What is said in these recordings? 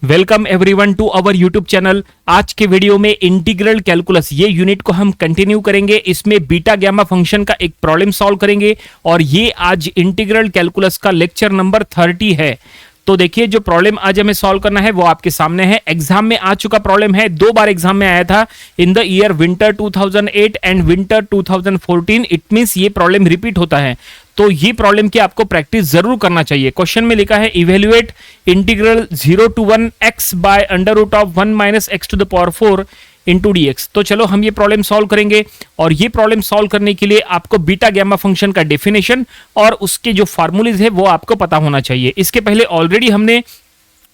Welcome everyone to our YouTube channel. आज के video में इंटीग्रल कैलकुलस ये यूनिट को हम कंटिन्यू करेंगे। इसमें बीटा गैमा फंक्शन का एक प्रॉब्लम सॉल्व करेंगे और ये आज इंटीग्रल कैलकुलस का लेक्चर नंबर 30 है। तो देखिए, जो प्रॉब्लम आज हमें सॉल्व करना है वो आपके सामने है। एग्जाम में आ चुका प्रॉब्लम है, 2 बार एग्जाम में आया था, in the year winter 2008 and winter 2014। It means ये प्रॉब्लम रिपीट होता है, तो ये प्रॉब्लम की आपको प्रैक्टिस जरूर करना चाहिए। क्वेश्चन में लिखा है evaluate integral 0 to 1 x by under root of 1 minus x to the power 4 into d x. तो चलो हम ये प्रॉब्लम सॉल्व करेंगे, और ये प्रॉब्लम सॉल्व करने के लिए आपको बीटा गैमा फंक्शन का डेफिनेशन और उसके जो फार्मूलेज है वो आपको पता होना चाहिए। इसके पहले ऑलरेडी हमने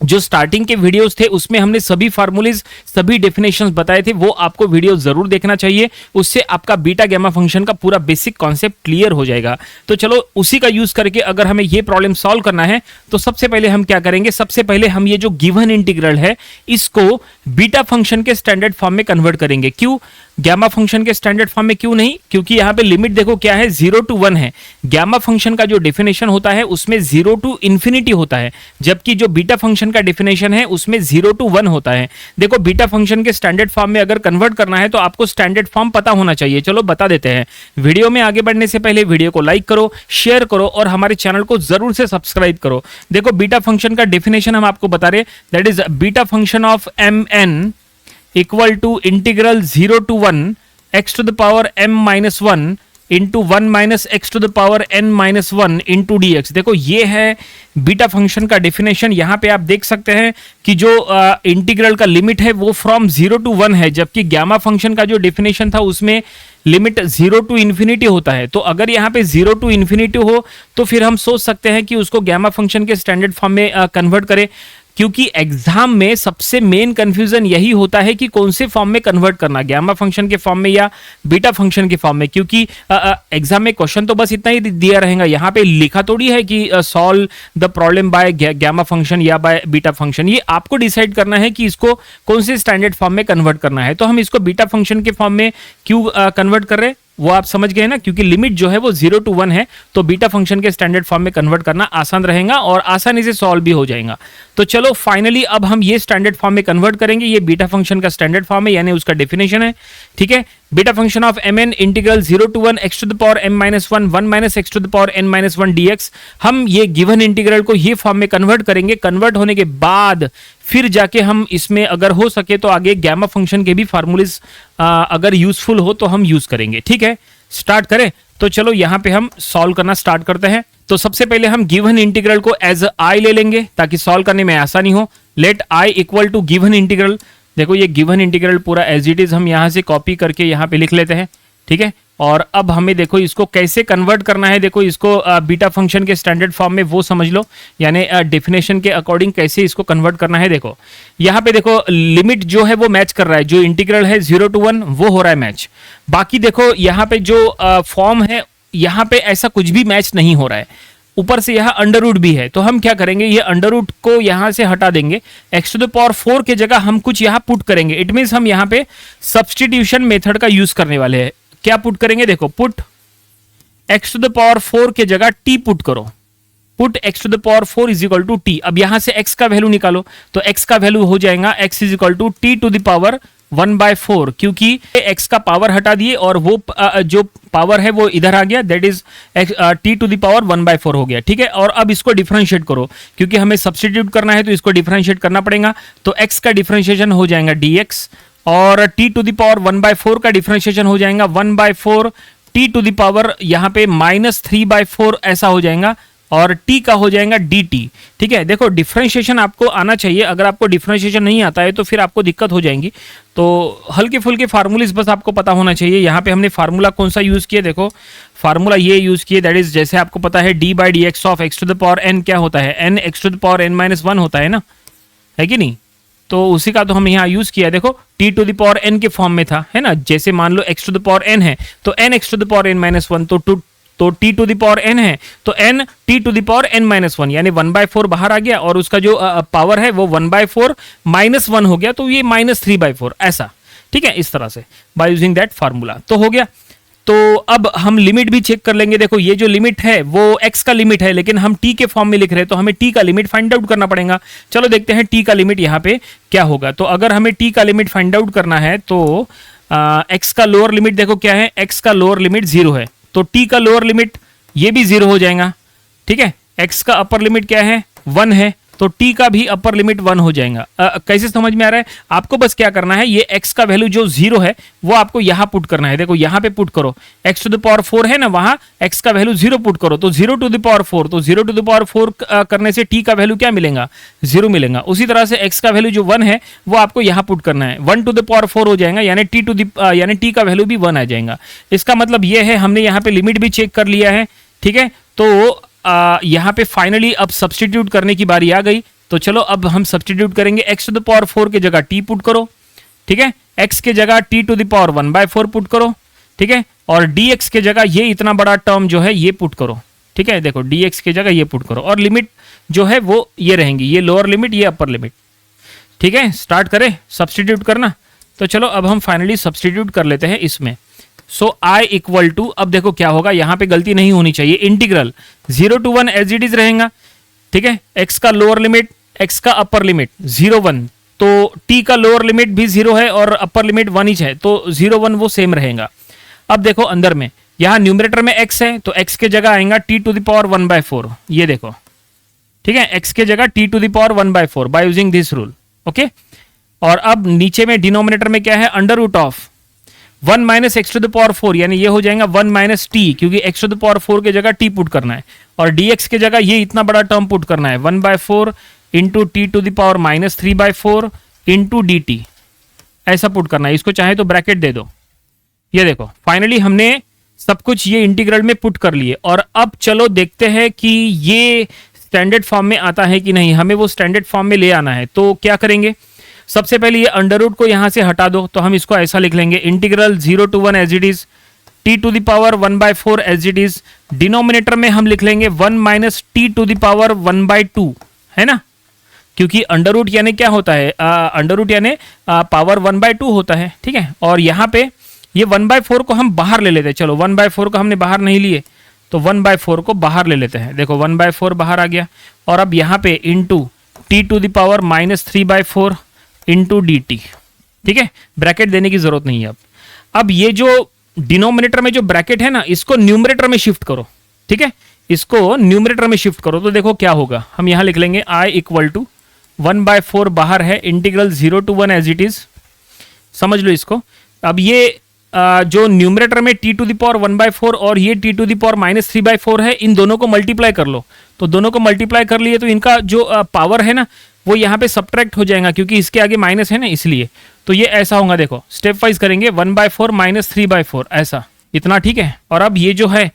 जो स्टार्टिंग के वीडियोस थे उसमें हमने सभी फार्मूलेज, सभी डेफिनेशंस बताए थे, वो आपको वीडियो जरूर देखना चाहिए। उससे आपका बीटा गैमा फंक्शन का पूरा बेसिक कॉन्सेप्ट क्लियर हो जाएगा। तो चलो उसी का यूज करके अगर हमें ये प्रॉब्लम सॉल्व करना है तो सबसे पहले हम क्या करेंगे, सबसे पहले हम ये जो गिवन इंटीग्रल है इसको बीटा फंक्शन के स्टैंडर्ड फॉर्म में कन्वर्ट करेंगे। क्यों गैमा फंक्शन के स्टैंडर्ड फॉर्म में क्यों नहीं? क्योंकि यहां पे लिमिट देखो क्या है, 0 to 1 है। गैमा फंक्शन का जो डेफिनेशन होता है उसमें 0 to इंफिनिटी होता है, जबकि जो बीटा फंक्शन का डेफिनेशन है उसमें 0 to 1 होता है। देखो, बीटा फंक्शन के स्टैंडर्ड फॉर्म में अगर कन्वर्ट करना है तो आपको स्टैंडर्ड फॉर्म पता होना चाहिए। चलो बता देते हैं। वीडियो में आगे बढ़ने से पहले वीडियो को लाइक करो, शेयर करो और हमारे चैनल को जरूर से सब्सक्राइब करो। देखो, बीटा फंक्शन का डेफिनेशन हम आपको बता रहे, that is beta function of m n equal to integral 0 to 1 x to the power m minus 1 into 1 minus x to the power n minus 1 into d x. देखो, ये है beta function का definition. यहां पे आप देख सकते हैं कि जो इंटीग्रल का लिमिट है वो फ्रॉम 0 to 1 है, जबकि गैमा फंक्शन का जो डेफिनेशन था उसमें लिमिट 0 to इंफिनिटी होता है। तो अगर यहाँ पे 0 to इंफिनिटी हो तो फिर हम सोच सकते हैं कि उसको गैमा फंक्शन के स्टैंडर्ड फॉर्म में कन्वर्ट करें, क्योंकि एग्जाम में सबसे मेन कंफ्यूजन यही होता है कि कौन से फॉर्म में कन्वर्ट करना, गैमा फंक्शन के फॉर्म में या बीटा फंक्शन के फॉर्म में। क्योंकि एग्जाम में क्वेश्चन तो बस इतना ही दिया रहेगा, यहाँ पे लिखा थोड़ी है कि solve the problem by gamma function या बाय बीटा फंक्शन। ये आपको डिसाइड करना है कि इसको कौन से स्टैंडर्ड फॉर्म में कन्वर्ट करना है। तो हम इसको बीटा फंक्शन के फॉर्म में क्यों कन्वर्ट कर रहे हैं वो आप समझ गए ना, क्योंकि लिमिट जो है वो 0 to 1 है, तो बीटा फंक्शन के स्टैंडर्ड फॉर्म में कन्वर्ट करना आसान रहेगा और आसानी से सॉल्व भी हो जाएगा। तो चलो फाइनली अब हम ये स्टैंडर्ड फॉर्म में कन्वर्ट करेंगे। ये बीटा फंक्शन का स्टैंडर्ड फॉर्म है, यानी उसका डेफिनेशन है। ठीक है, beta function of m n integral 0 to 1 x to the power m minus 1 1 minus x to the power n minus 1 dx। हम ये गिवन इंटीग्रल को ये फॉर्म में कन्वर्ट करेंगे। कन्वर्ट होने के बाद फिर जाके हम इसमें अगर हो सके तो आगे गैमा फंक्शन के भी फार्मूलेज अगर यूजफुल हो तो हम यूज करेंगे। ठीक है, स्टार्ट करें। तो चलो यहां पे हम सॉल्व करना स्टार्ट करते हैं। तो सबसे पहले हम गिवन इंटीग्रल को एज आई ले लेंगे ताकि सॉल्व करने में आसानी हो। Let I equal to given integral. देखो, ये गिवन इंटीग्रल पूरा एज इट इज हम यहां से कॉपी करके यहां पे लिख लेते हैं। ठीक है, और अब हमें देखो इसको कैसे कन्वर्ट करना है। देखो, इसको बीटा फंक्शन के स्टैंडर्ड फॉर्म में वो समझ लो, यानी डेफिनेशन के अकॉर्डिंग कैसे इसको कन्वर्ट करना है। देखो यहाँ पे देखो लिमिट जो है वो मैच कर रहा है, जो इंटीग्रल है 0 to 1 वो हो रहा है मैच। बाकी देखो यहाँ पे जो फॉर्म है यहाँ पे ऐसा कुछ भी मैच नहीं हो रहा है। ऊपर से यहाँ अंडर रूट भी है, तो हम क्या करेंगे, ये अंडर रूट को यहाँ से हटा देंगे। एक्स टू द पावर 4 के जगह हम कुछ यहाँ पुट करेंगे। इट मीन्स हम यहाँ पे सब्सटीट्यूशन मेथड का यूज करने वाले हैं। क्या पुट करेंगे, देखो put x to the power 4 के जगह टी पुट करो। Put x to the power 4 is equal to t. अब यहां से x का वैल्यू निकालो, तो x का वैल्यू हो जाएगा x is equal to t to the power 1/4, क्योंकि x का पावर हटा दिए और वो जो पावर है वो इधर आ गया, that is t to the power 1/4 हो गया। ठीक है, और अब इसको डिफरेंशिएट करो, क्योंकि हमें सब्स्टिट्यूट करना है तो इसको डिफरेंशिएट करना पड़ेगा। तो x का डिफरेंशिएशन हो जाएगा dx, और टी टू द पावर 1/4 का डिफरेंशिएशन हो जाएगा 1/4 टी टू द पावर यहाँ पे -3/4 ऐसा हो जाएगा, और t का हो जाएगा dt। ठीक है, देखो डिफरेंशिएशन आपको आना चाहिए। अगर आपको डिफरेंशिएशन नहीं आता है तो फिर आपको दिक्कत हो जाएगी। तो हल्के फुल्के फार्मूलेस बस आपको पता होना चाहिए। यहाँ पे हमने फार्मूला कौन सा यूज किया, देखो फार्मूला ये यूज किया, दैट इज जैसे आपको पता है d/dx of x to the power n क्या होता है, n x to the power n minus 1 होता है ना, है कि नहीं? तो उसी का तो हम यहाँ यूज किया। देखो t to the power n के फॉर्म में था, है ना। जैसे मान लो x to the power n है तो n x to the power n minus 1, तो t to the power n है तो n t to the power n minus 1, यानी 1/4 बाहर आ गया, और उसका जो पावर है वो 1/4 माइनस 1 हो गया, तो ये -3/4 ऐसा। ठीक है, इस तरह से बाय यूजिंग दैट फार्मूला तो हो गया। तो अब हम लिमिट भी चेक कर लेंगे। देखो ये जो लिमिट है वो x का लिमिट है, लेकिन हम t के फॉर्म में लिख रहे हैं तो हमें t का लिमिट फाइंड आउट करना पड़ेगा। चलो देखते हैं t का लिमिट यहाँ पे क्या होगा। तो अगर हमें t का लिमिट फाइंड आउट करना है तो x का लोअर लिमिट देखो क्या है, x का लोअर लिमिट 0 है, तो t का लोअर लिमिट ये भी 0 हो जाएगा। ठीक है, x का अपर लिमिट क्या है, 1 है, तो t का भी अपर लिमिट 1 हो जाएगा। कैसे समझ में आ रहा है आपको? बस क्या करना है, ये x का वैल्यू जो 0 है वो आपको यहां पुट करना है। देखो यहां पे पुट करो, x टू द पावर 4 है ना, वहां x का वैल्यू 0 पुट करो, तो 0 टू द पावर 4, तो 0 टू द पावर 4 करने से t का वैल्यू क्या मिलेगा, 0 मिलेगा। उसी तरह से x का वैल्यू जो 1 है वो आपको यहां पुट करना है, 1 टू द पावर 4 हो जाएगा, यानी t का वैल्यू भी 1 आ जाएगा। इसका मतलब ये है हमने यहाँ पे लिमिट भी चेक कर लिया है। ठीक है, तो यहाँ पे फाइनली अब सब्सटीट्यूट करने की बारी आ गई। तो चलो अब हम सब्सटीट्यूट करेंगे, x टू द पावर 4 की जगह t पुट करो। ठीक है, x के जगह t to the power 1/4 put करो। ठीक है, और dx के जगह ये इतना बड़ा टर्म जो है ये पुट करो। ठीक है, देखो dx के जगह ये पुट करो, और लिमिट जो है वो ये रहेंगी, ये लोअर लिमिट, ये अपर लिमिट। ठीक है, स्टार्ट करें सब्सटीट्यूट करना। तो चलो अब हम फाइनली सब्सटीट्यूट कर लेते हैं इसमें। सो i इक्वल टू, अब देखो क्या होगा, यहां पे गलती नहीं होनी चाहिए, integral 0 to 1 as it is रहेगा। ठीक है, x का लोअर लिमिट, x का अपर लिमिट 0 1, तो t का लोअर लिमिट भी 0 है और अपर लिमिट 1 ही है, तो 0 1 वो सेम रहेगा। अब देखो अंदर में, यहां न्यूमरेटर में x है तो x के जगह आएगा t टू द पावर 1/4, ये देखो। ठीक है, x के जगह t to the power 1/4 by using this rule. Okay, और अब नीचे में डिनोमिनेटर में क्या है, under root of 1 minus x to the power 4, यानी ये हो जाएगा 1 माइनस टी, क्योंकि एक्स टू द पावर 4 की जगह टी पुट करना है, और dx की जगह ये इतना बड़ा टर्म पुट करना है, 1/4 into t to the power -3/4 into d t, ऐसा पुट करना है। इसको चाहे तो ब्रैकेट दे दो। ये देखो फाइनली हमने सब कुछ ये इंटीग्रल में पुट कर लिए, और अब चलो देखते हैं कि ये स्टैंडर्ड फॉर्म में आता है कि नहीं। हमें वो स्टैंडर्ड फॉर्म में ले आना है, तो क्या करेंगे, सबसे पहले ये अंडर रूट को यहां से हटा दो, तो हम इसको ऐसा लिख लेंगे, integral 0 to 1 as it is, t to the power 1/4 as it is, denominator में हम लिख लेंगे 1 minus t to the power 1/2, है ना, क्योंकि अंडर रूट यानी क्या होता है, अंडर रूट यानी पावर 1/2 होता है। ठीक है, और यहाँ पे ये 1/4 को हम बाहर ले लेते हैं। चलो 1/4 को हमने बाहर नहीं लिए, तो 1/4 को बाहर ले लेते हैं। देखो 1/4 बाहर आ गया, और अब यहाँ पे into t to the power -3/4 into d t. ठीक है, ब्रैकेट देने की जरूरत नहीं है। अब ये जो डिनोमिनेटर में जो ब्रैकेट है ना, इसको न्यूमरेटर में शिफ्ट करो। ठीक है, इसको न्यूमरेटर में शिफ्ट करो, तो देखो क्या होगा, हम यहां लिख लेंगे i इक्वल टू 1/4 बाहर है, integral 0 to 1 as it is, समझ लो इसको। अब ये जो न्यूमरेटर में t टू द पावर 1/4 और ये t टू द पावर -3/4 है, इन दोनों को मल्टीप्लाई कर लो। तो दोनों को मल्टीप्लाई कर लिए तो इनका जो पावर है ना वो यहाँ पे सब्ट्रैक्ट हो जाएगा, क्योंकि इसके आगे माइनस है ना, इसलिए। तो ये ऐसा होगा, देखो स्टेप वाइज करेंगे, 1/4 -3/4 ऐसा, इतना। ठीक है, और अब ये जो है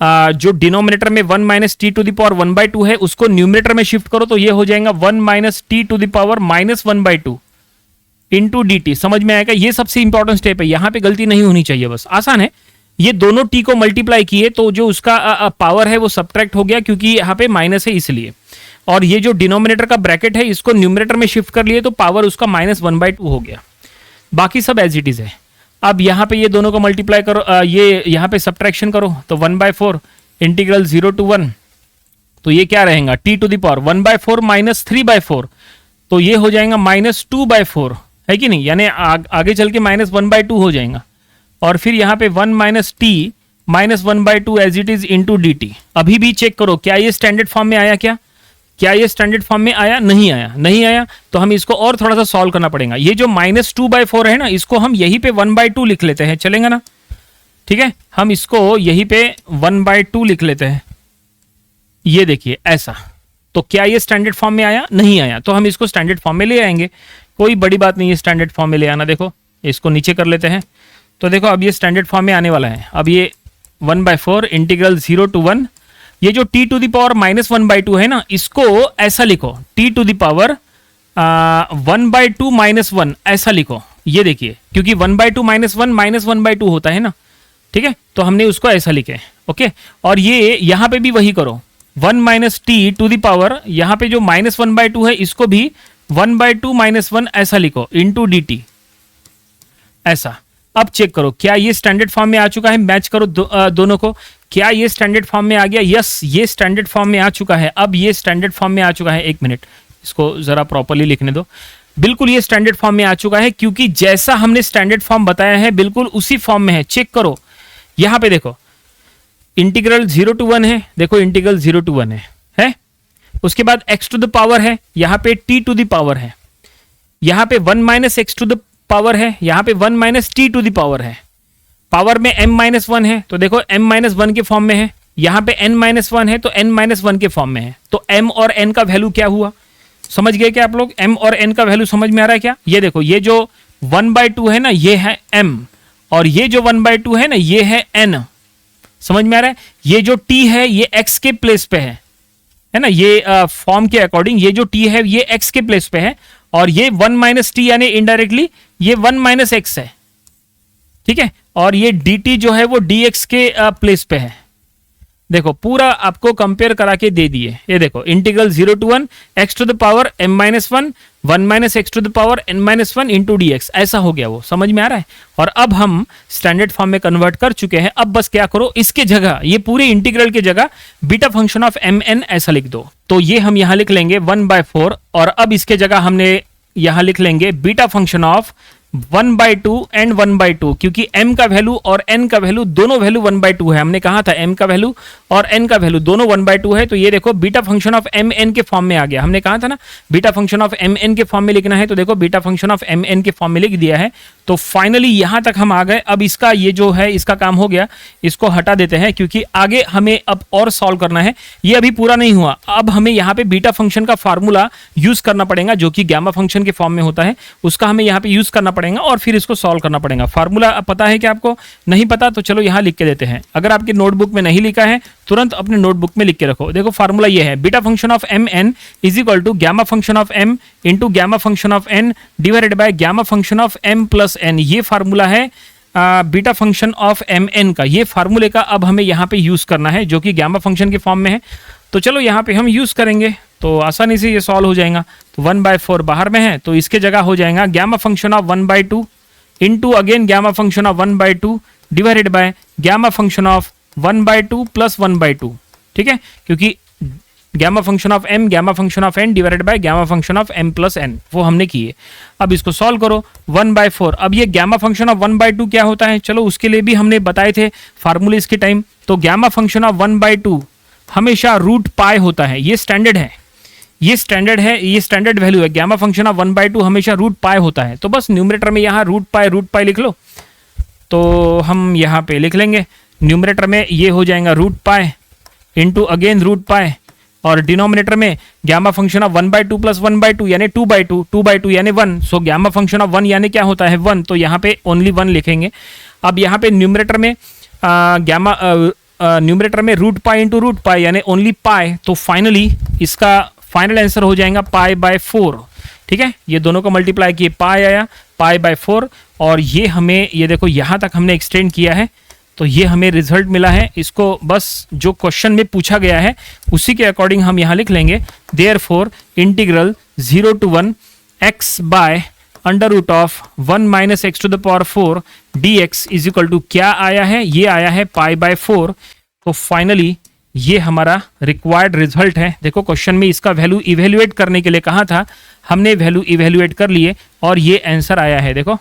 जो डिनोमिनेटर में 1 minus t to the power 1/2 है, उसको न्यूमरेटर में शिफ्ट करो, तो ये हो जाएगा 1 minus t to the power -1/2 into d t. समझ में आएगा, ये सबसे इंपॉर्टेंट स्टेप है, यहाँ पे गलती नहीं होनी चाहिए, बस आसान है। ये दोनों टी को मल्टीप्लाई किए तो जो उसका पावर है वो सब्ट्रैक्ट हो गया, क्योंकि यहाँ पे माइनस है इसलिए। और ये जो डिनोमिनेटर का ब्रैकेट है इसको न्यूमरेटर में शिफ्ट कर लिए तो पावर उसका -1/2 हो गया। बाकी सब एज इट इज है। अब यहाँ पे ये दोनों को मल्टीप्लाई करो, ये यहाँ पे सब्ट्रैक्शन करो, तो 1/4 इंटीग्रल 0 to 1, तो ये क्या रहेगा, टी टू द पावर 1/4 -3/4, तो ये हो जाएगा -2/4, है कि नहीं, यानी आगे चल के -1/2 हो जाएगा। और फिर यहाँ पे 1 minus t -1/2 as it is into d t. अभी भी चेक करो क्या ये स्टैंडर्ड फॉर्म में आया, क्या ये स्टैंडर्ड फॉर्म में आया, नहीं आया, नहीं आया, तो हम इसको और थोड़ा सा सॉल्व करना पड़ेगा। ये जो -2/4 है ना, इसको हम यहीं पे 1/2 लिख लेते हैं, चलेगा ना। ठीक है, हम इसको यहीं पे 1/2 लिख लेते हैं, ये देखिए ऐसा। तो क्या ये स्टैंडर्ड फॉर्म में आया, नहीं आया, तो हम इसको स्टैंडर्ड फॉर्म में ले आएंगे, कोई बड़ी बात नहीं है स्टैंडर्ड फॉर्म में ले आना। देखो इसको नीचे कर लेते हैं, तो देखो अब ये स्टैंडर्ड फॉर्म में आने वाला है। अब ये 1/4 इंटीग्रल 0 to 1, ये जो t टू द पावर -1/2 है ना, इसको ऐसा लिखो, t टू द पावर 1/2 -1 ऐसा लिखो, ये देखिए, क्योंकि 1/2 -1 -1/2 होता है ना। ठीक है, तो हमने उसको ऐसा लिखे, ओके। और ये यहाँ पे भी वही करो, 1 minus t to the power, यहाँ पे जो -1/2 है इसको भी 1/2 -1 ऐसा लिखो इंटू डी टी, ऐसा। अब चेक करो क्या ये स्टैंडर्ड फॉर्म में आ चुका है, मैच करो दोनों को, क्या ये स्टैंडर्ड फॉर्म में आ गया? यस, ये स्टैंडर्ड फॉर्म में आ चुका है। अब ये स्टैंडर्ड फॉर्म में आ चुका है, एक मिनट इसको जरा प्रॉपर्ली लिखने दो। बिल्कुल ये स्टैंडर्ड फॉर्म में आ चुका है, क्योंकि जैसा हमने स्टैंडर्ड फॉर्म बताया है बिल्कुल उसी फॉर्म में है। चेक करो यहां पे देखो, इंटीग्रल 0 to 1 है, देखो इंटीग्रल 0 to 1 है? उसके बाद x टू द पावर है, यहां पे t टू द पावर है, यहां पे 1 minus x to the power है, यहां पे 1 minus t to the power है, पावर में m माइनस 1 है तो देखो m माइनस 1 के फॉर्म में है, यहां पे n माइनस 1 है तो n माइनस 1 के फॉर्म में है। तो m और n का वैल्यू क्या हुआ, समझ गए क्या आप लोग? m और n का वैल्यू समझ में आ रहा है क्या? ये देखो, ये जो 1/2 है ना ये है m, और ये जो 1/2 है ना ये है n, समझ में आ रहा है? ये जो t है ये x के प्लेस पे है ना, ये फॉर्म के अकॉर्डिंग ये जो t है ये x के प्लेस पे है, और ये 1 माइनस टी यानी इनडायरेक्टली ये 1 माइनस एक्स है, ठीक है? और ये dt जो है वो dx के प्लेस पे है। देखो पूरा आपको कंपेयर करा के दे दिए। ये देखो integral 0 to 1 x to the power m minus 1 1 minus x to the power n minus 1 into dx, ऐसा हो गया वो, समझ में आ रहा है? और अब हम स्टैंडर्ड फॉर्म में कन्वर्ट कर चुके हैं। अब बस क्या करो, इसके जगह ये पूरे इंटीग्रल के जगह बीटा फंक्शन ऑफ mn ऐसा लिख दो। तो ये हम यहां लिख लेंगे 1/4, और अब इसके जगह हमने यहां लिख लेंगे बीटा फंक्शन ऑफ 1/2 एंड 1/2, क्योंकि m का वैल्यू और n का वैल्यू दोनों वैल्यू 1/2 है। हमने कहा था m का वैल्यू और n का वैल्यू दोनों 1/2 है, तो ये देखो बीटा फंक्शन ऑफ mn के फॉर्म में आ गया। हमने कहा था ना बीटा फंक्शन ऑफ mn के फॉर्म में लिखना है, तो देखो बीटा फंक्शन ऑफ mn के फॉर्म में लिख दिया है। तो फाइनली यहां तक हम आ गए। अब इसका ये जो है इसका काम हो गया, इसको हटा देते हैं, क्योंकि आगे हमें अब और सॉल्व करना है। ये अभी पूरा नहीं हुआ, अब हमें यहाँ पे बीटा फंक्शन का फार्मूला यूज करना पड़ेगा, जो कि गामा फंक्शन के फॉर्म में होता है, उसका हमें यहाँ पे यूज करना पड़ेगा और फिर इसको सॉल्व करना पड़ेगा। फार्मूला पता है क्या आपको? नहीं पता तो चलो यहाँ लिख के देते हैं। अगर आपकी नोटबुक में नहीं लिखा है तुरंत अपने नोटबुक में लिख के रखो। देखो फार्मूला ये है, beta function of m n is equal to gamma function of m into gamma function of n divided by gamma function of m plus n. ये फार्मूला है beta function of m n का। ये फार्मूले का अब हमें यहाँ पे यूज करना है, जो कि गामा फंक्शन के फॉर्म में है। तो चलो यहाँ पे हम यूज करेंगे तो आसानी से ये सॉल्व हो जाएगा। तो 1/4 बाहर में है, तो इसके जगह हो जाएगा gamma function of 1/2 into again gamma function of 1/2 divided by gamma function of 1/2 plus 1/2, ठीक है? क्योंकि gamma function of m gamma function of n divided by gamma function of m plus n, वो हमने किए। अब इसको सॉल्व करो 1/4। अब ये गामा फंक्शन ऑफ 1/2 क्या होता है, चलो उसके लिए भी हमने बताए थे फार्मूले इसके टाइम। तो गामा फंक्शन ऑफ 1/2 हमेशा रूट पाई होता है, ये स्टैंडर्ड है, ये स्टैंडर्ड है, ये स्टैंडर्ड वैल्यू है। गामा फंक्शन ऑफ 1/2 हमेशा रूट पाई होता है। तो बस न्यूमरेटर में यहाँ रूट पाई लिख लो। तो हम यहाँ पे लिख लेंगे न्यूमरेटर में ये हो जाएगा root pi into again root pi, और डिनोमिनेटर में गामा फंक्शन ऑफ 1/2 प्लस 1/2 यानी 2/2 यानी 1। सो गामा फंक्शन ऑफ 1 यानी क्या होता है 1, तो यहाँ पे ओनली 1 लिखेंगे। अब यहाँ पे न्यूमरेटर में न्यूमरेटर में root pi into root pi यानी ओनली पाई। तो फाइनली इसका फाइनल आंसर हो जाएगा π/4, ठीक है? ये दोनों को मल्टीप्लाई किए पाई आया π/4, और ये हमें ये देखो यहाँ तक हमने एक्सटेंड किया है, तो ये हमें रिजल्ट मिला है। इसको बस जो क्वेश्चन में पूछा गया है उसी के अकॉर्डिंग हम यहाँ लिख लेंगे। Therefore integral 0 to 1 x by under root of 1 minus x to the power 4 dx is equal to क्या आया है, ये आया है π/4। तो फाइनली ये हमारा रिक्वायर्ड रिजल्ट है। देखो क्वेश्चन में इसका वैल्यू इवेल्युएट करने के लिए कहा था, हमने वैल्यू इवेल्युएट कर लिए और ये आंसर आया है। देखो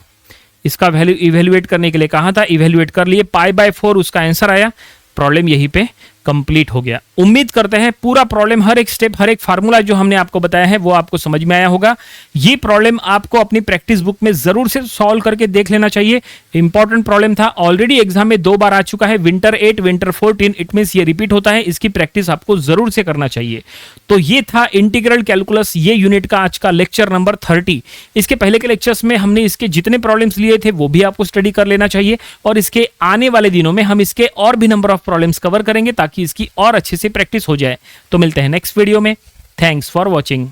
इसका वैल्यू इवेल्युएट करने के लिए कहा था, इवेल्युएट कर लिए, π/4 उसका आंसर आया। प्रॉब्लम यहीं पे कंप्लीट हो गया। उम्मीद करते हैं पूरा प्रॉब्लम, हर एक स्टेप, हर एक फार्मूला जो हमने आपको बताया है वो आपको समझ में आया होगा। ये प्रॉब्लम आपको अपनी प्रैक्टिस बुक में जरूर से सॉल्व करके देख लेना चाहिए। इंपॉर्टेंट प्रॉब्लम था, ऑलरेडी एग्जाम में 2 बार आ चुका है, विंटर 8 विंटर 14, इट मींस ये रिपीट होता है। इसकी प्रैक्टिस आपको जरूर से करना चाहिए। तो ये था इंटीग्रल कैलकुलस, ये यूनिट का आज का लेक्चर नंबर 30। इसके पहले के लेक्चर्स में हमने इसके जितने प्रॉब्लम्स लिए थे वो भी आपको स्टडी कर लेना चाहिए, और इसके आने वाले दिनों में हम इसके और भी नंबर ऑफ प्रॉब्लम्स कवर करेंगे ताकि इसकी और अच्छे से प्रैक्टिस हो जाए। तो मिलते हैं नेक्स्ट वीडियो में। Thanks for watching.